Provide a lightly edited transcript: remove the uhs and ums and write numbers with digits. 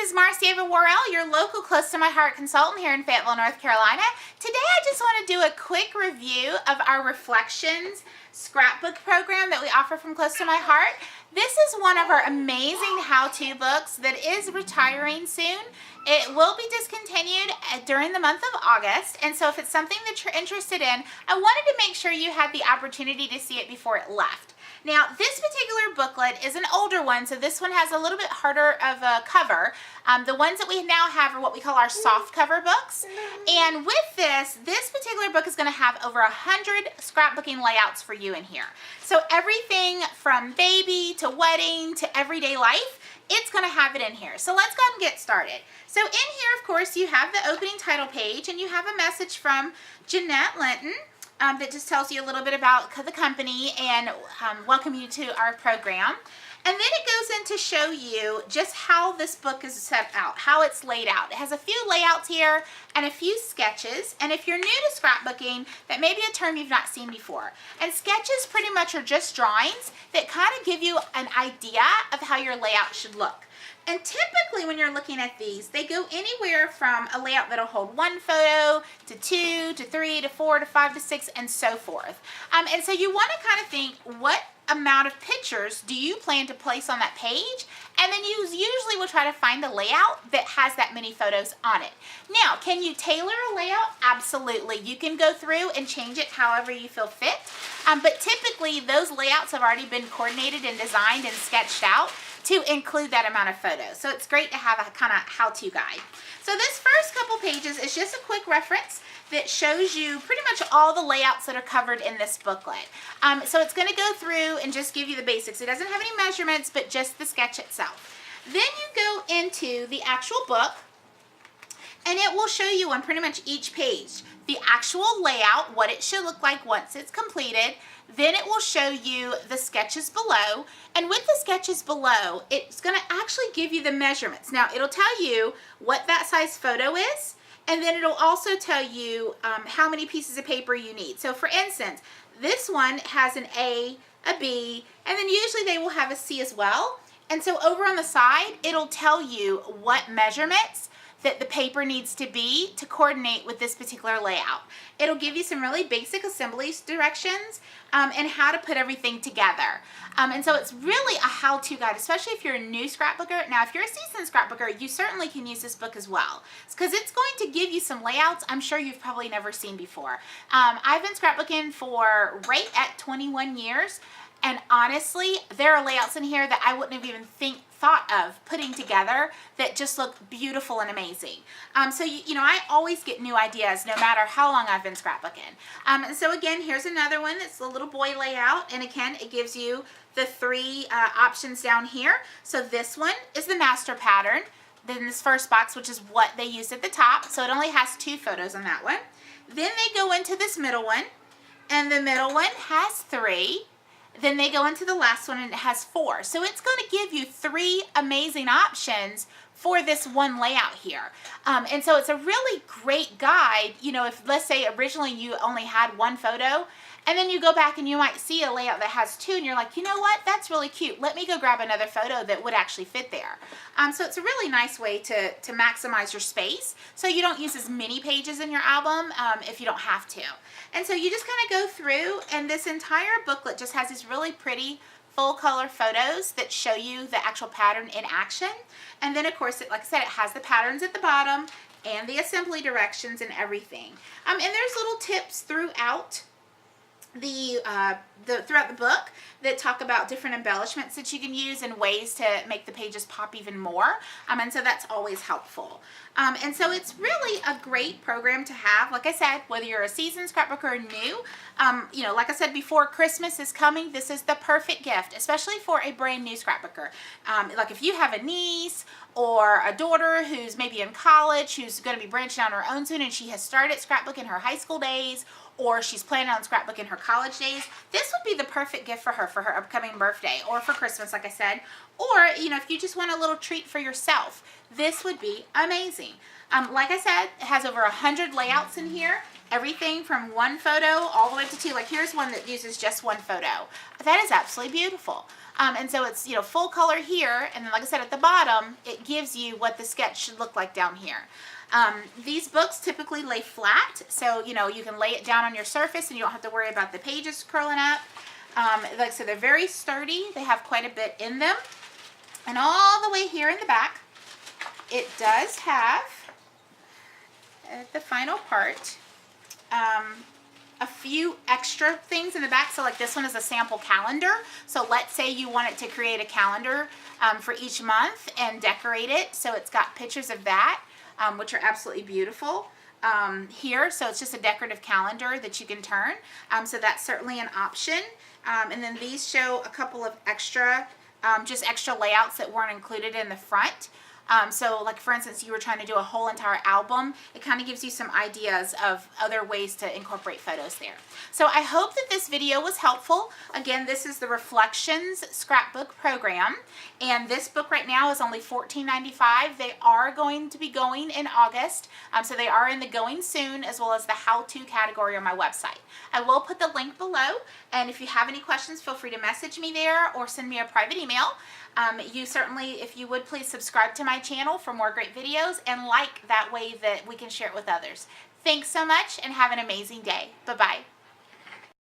is Marcia Worrell, your local Close to My Heart consultant here in Fayetteville, North Carolina. Today I just want to do a quick review of our Reflections scrapbook program that we offer from Close to My Heart. This is one of our amazing how-to books that is retiring soon. It will be discontinued during the month of August, and so if it's something that you're interested in, I wanted to make sure you had the opportunity to see it before it left. Now, this particular booklet is an older one, so this one has a little bit harder of a cover. The ones that we now have are what we call our soft cover books. And with this particular book is going to have over 100 scrapbooking layouts for you in here. So everything from baby to wedding to everyday life, it's going to have it in here. So let's go ahead and get started. So in here, of course, you have the opening title page, and you have a message from Jeanette Linton. That just tells you a little bit about the company and welcome you to our program. And then it goes in to show you just how this book is set out, how it's laid out. It has a few layouts here and a few sketches. And if you're new to scrapbooking, that may be a term you've not seen before. And sketches pretty much are just drawings that kind of give you an idea of how your layout should look. And typically when you're looking at these, they go anywhere from a layout that'll hold 1 photo to 2 to 3 to 4 to 5 to 6 and so forth. And so you want to kind of think, what amount of pictures do you plan to place on that page? And then you usually will try to find a layout that has that many photos on it. Now, can you tailor a layout? Absolutely. You can go through and change it however you feel fit. But typically those layouts have already been coordinated and designed and sketched out to include that amount of photos. So it's great to have a kind of how-to guide. So this first couple pages is just a quick reference that shows you pretty much all the layouts that are covered in this booklet. So it's going to go through and just give you the basics. It doesn't have any measurements, but just the sketch itself. Then you go into the actual book, and it will show you on pretty much each page the actual layout, what it should look like once it's completed. Then it will show you the sketches below, and with the sketches below, it's going to actually give you the measurements. Now, it'll tell you what that size photo is, and then it'll also tell you how many pieces of paper you need. So for instance, this one has an A, a B, and then usually they will have a C as well. And so over on the side, it'll tell you what measurements that the paper needs to be to coordinate with this particular layout. It'll give you some really basic assembly directions and how to put everything together. And so it's really a how-to guide, especially if you're a new scrapbooker. Now, if you're a seasoned scrapbooker, you certainly can use this book as well, because it's going to give you some layouts I'm sure you've probably never seen before. I've been scrapbooking for right at 21 years, and honestly, there are layouts in here that I wouldn't have even thought of putting together that just look beautiful and amazing. So you know, I always get new ideas no matter how long I've been scrapbooking. And so again, here's another one that's a little boy layout, and again, it gives you the 3 options down here. So this one is the master pattern. Then this first box, which is what they used at the top, so it only has 2 photos on that one. Then they go into this middle one, and the middle one has 3. Then they go into the last one, and it has 4. So it's going to give you 3 amazing options for this one layout here. And so it's a really great guide. You know, if let's say originally you only had 1 photo, and then you go back and you might see a layout that has 2, and you're like, you know what, that's really cute. Let me go grab another photo that would actually fit there. So it's a really nice way to maximize your space, so you don't use as many pages in your album if you don't have to. And so you just kind of go through, and this entire booklet just has these really pretty full color photos that show you the actual pattern in action. And then of course, like I said, it has the patterns at the bottom and the assembly directions and everything. And there's little tips throughout throughout the book that talk about different embellishments that you can use and ways to make the pages pop even more. And so that's always helpful. And so it's really a great program to have. Like I said, whether you're a seasoned scrapbooker or new, you know, like I said before, Christmas is coming. This is the perfect gift, especially for a brand new scrapbooker. Like if you have a niece or a daughter who's maybe in college, who's going to be branching out on her own soon, and she has started scrapbooking her high school days, or she's planning on scrapbooking her college days, this this would be the perfect gift for her upcoming birthday or for Christmas, like I said. Or, you know, if you just want a little treat for yourself, this would be amazing. Like I said, it has over 100 layouts in here. Everything from one photo all the way up to 2. Like here's one that uses just one photo. That is absolutely beautiful. And so it's, you know, full color here, and then like I said at the bottom, it gives you what the sketch should look like down here. These books typically lay flat, so you know you can lay it down on your surface and you don't have to worry about the pages curling up. Like I said, they're very sturdy. They have quite a bit in them. And all the way here in the back, it does have, at the final part, a few extra things in the back. So like this one is a sample calendar. So let's say you wanted to create a calendar for each month and decorate it. So it's got pictures of that, which are absolutely beautiful here. So it's just a decorative calendar that you can turn. So that's certainly an option. And then these show a couple of extra, just extra layouts that weren't included in the front. So like for instance, you were trying to do a whole entire album, it kind of gives you some ideas of other ways to incorporate photos there. So I hope that this video was helpful. Again, this is the Reflections Scrapbook program, and this book right now is only $14.95. They are going to be going in August, so they are in the going soon as well as the how-to category on my website. I will put the link below, and if you have any questions, feel free to message me there or send me a private email. You certainly, if you would, please subscribe to my channel for more great videos and like, that way that we can share it with others. Thanks so much and have an amazing day. Bye-bye.